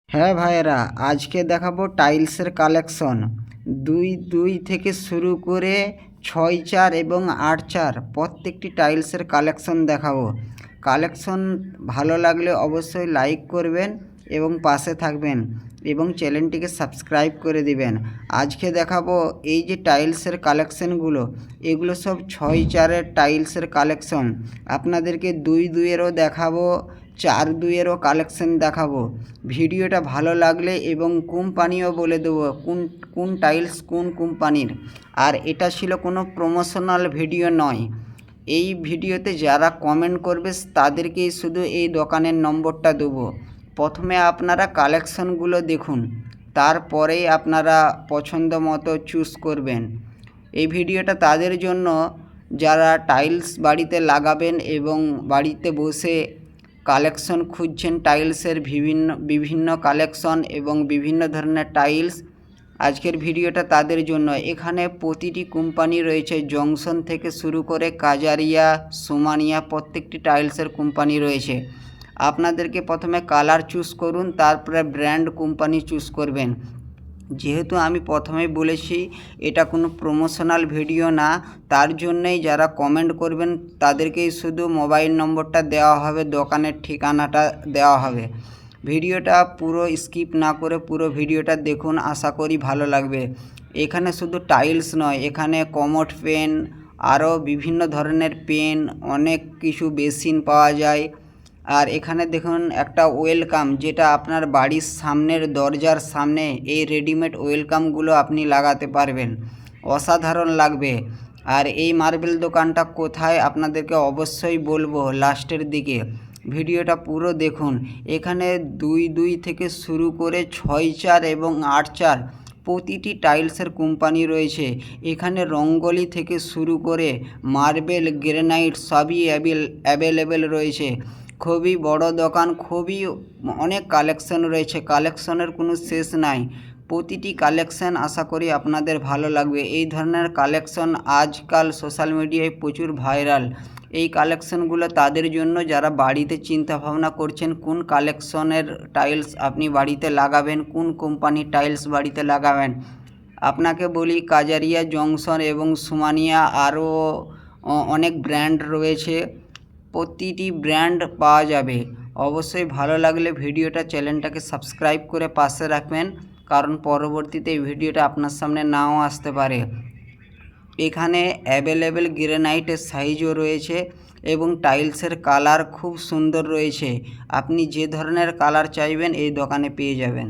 হ্যাঁ ভাইয়েরা, আজকে দেখাবো টাইলসের কালেকশন। দুই থেকে শুরু করে 6-4 এবং 8-4 প্রত্যেকটি টাইলসের কালেকশন দেখাবো। কালেকশন ভালো লাগলে অবশ্যই লাইক করবেন এবং পাশে থাকবেন এবং চ্যানেলটিকে সাবস্ক্রাইব করে দিবেন। আজকে দেখাবো এই যে টাইলসের কালেকশনগুলো, এগুলো সব 6-4-এর টাইলসের কালেকশন। আপনাদেরকে 2-2-এরও দেখাবো, 4-2-এরও কালেকশন দেখাবো। ভিডিওটা ভালো লাগলে এবং কোম্পানিও বলে দেবো কোন টাইলস কোন কোম্পানির। আর এটা ছিল কোনো প্রমোশনাল ভিডিও নয়। এই ভিডিওতে যারা কমেন্ট করবে তাদেরকেই শুধু এই দোকানের নম্বরটা দেবো। প্রথমে আপনারা কালেকশনগুলো দেখুন, তারপরেই আপনারা পছন্দ মতো চুজ করবেন। এই ভিডিওটা তাদের জন্য যারা টাইলস বাড়িতে লাগাবেন এবং বাড়িতে বসে কালেকশন খুঁজছেন টাইলসের বিভিন্ন কালেকশন এবং বিভিন্ন ধরনের টাইলস। আজকের ভিডিওটা তাদের জন্য। এখানে প্রতিটি কোম্পানি রয়েছে, জংশন থেকে শুরু করে কাজারিয়া, সোমানিয়া, প্রত্যেকটি টাইলসের কোম্পানি রয়েছে। আপনাদেরকে প্রথমে কালার চুজ করুন, তারপরে ব্র্যান্ড কোম্পানি চুজ করবেন। যেহেতু আমি প্রথমেই বলেছি এটা কোনো প্রমোশনাল ভিডিও না, তার জন্যই যারা কমেন্ট করবেন তাদেরকেই শুধু মোবাইল নম্বরটা দেওয়া হবে, দোকানের ঠিকানাটা দেওয়া হবে। ভিডিওটা পুরো স্কিপ না করে পুরো ভিডিওটা দেখুন, আশা করি ভালো লাগবে। এখানে শুধু টাইলস নয়, এখানে কমোড পেন, আরও বিভিন্ন ধরনের পেন, অনেক কিছু বেসিন পাওয়া যায়। আর এখানে দেখুন একটা ওয়েলকাম, যেটা আপনার বাড়ির সামনের দরজার সামনে এই রেডিমেড ওয়েলকামগুলো আপনি লাগাতে পারবেন, অসাধারণ লাগবে। আর এই মার্বেল দোকানটা কোথায় আপনাদেরকে অবশ্যই বলবো লাস্টের দিকে। ভিডিওটা পুরো দেখুন। এখানে 2 থেকে শুরু করে 6-4 এবং 8-4 প্রতিটি টাইলসের কোম্পানি রয়েছে। এখানে রঙ্গলি থেকে শুরু করে মার্বেল, গ্রানাইট সবই অ্যাভেলেবেল রয়েছে। খুবই বড় দোকান, খুবই অনেক কালেকশন রয়েছে, কালেকশনের কোনো শেষ নাই। প্রতিটি কালেকশন আশা করি আপনাদের ভালো লাগবে। এই ধরনের কালেকশন আজকাল সোশ্যাল মিডিয়ায় প্রচুর ভাইরাল। এই কালেকশনগুলো তাদের জন্য যারা বাড়িতে চিন্তা ভাবনা করছেন কোন কালেকশনের টাইলস আপনি বাড়িতে লাগাবেন, কোন কোম্পানির টাইলস বাড়িতে লাগাবেন। আপনাকে বলি কাজারিয়া, জংশন এবং সোমানিয়া আরও অনেক ব্র্যান্ড রয়েছে, প্রতিটি ব্র্যান্ড পাওয়া যাবে। অবশ্যই ভালো লাগলে ভিডিওটা চ্যানেলটাকে সাবস্ক্রাইব করে পাশে রাখবেন, কারণ পরবর্তীতে এই ভিডিওটা আপনার সামনে নাও আসতে পারে। এখানে অ্যাভেলেবেল গ্রানাইটের সাইজও রয়েছে এবং টাইলসের কালার খুব সুন্দর রয়েছে। আপনি যে ধরনের কালার চাইবেন এই দোকানে পেয়ে যাবেন।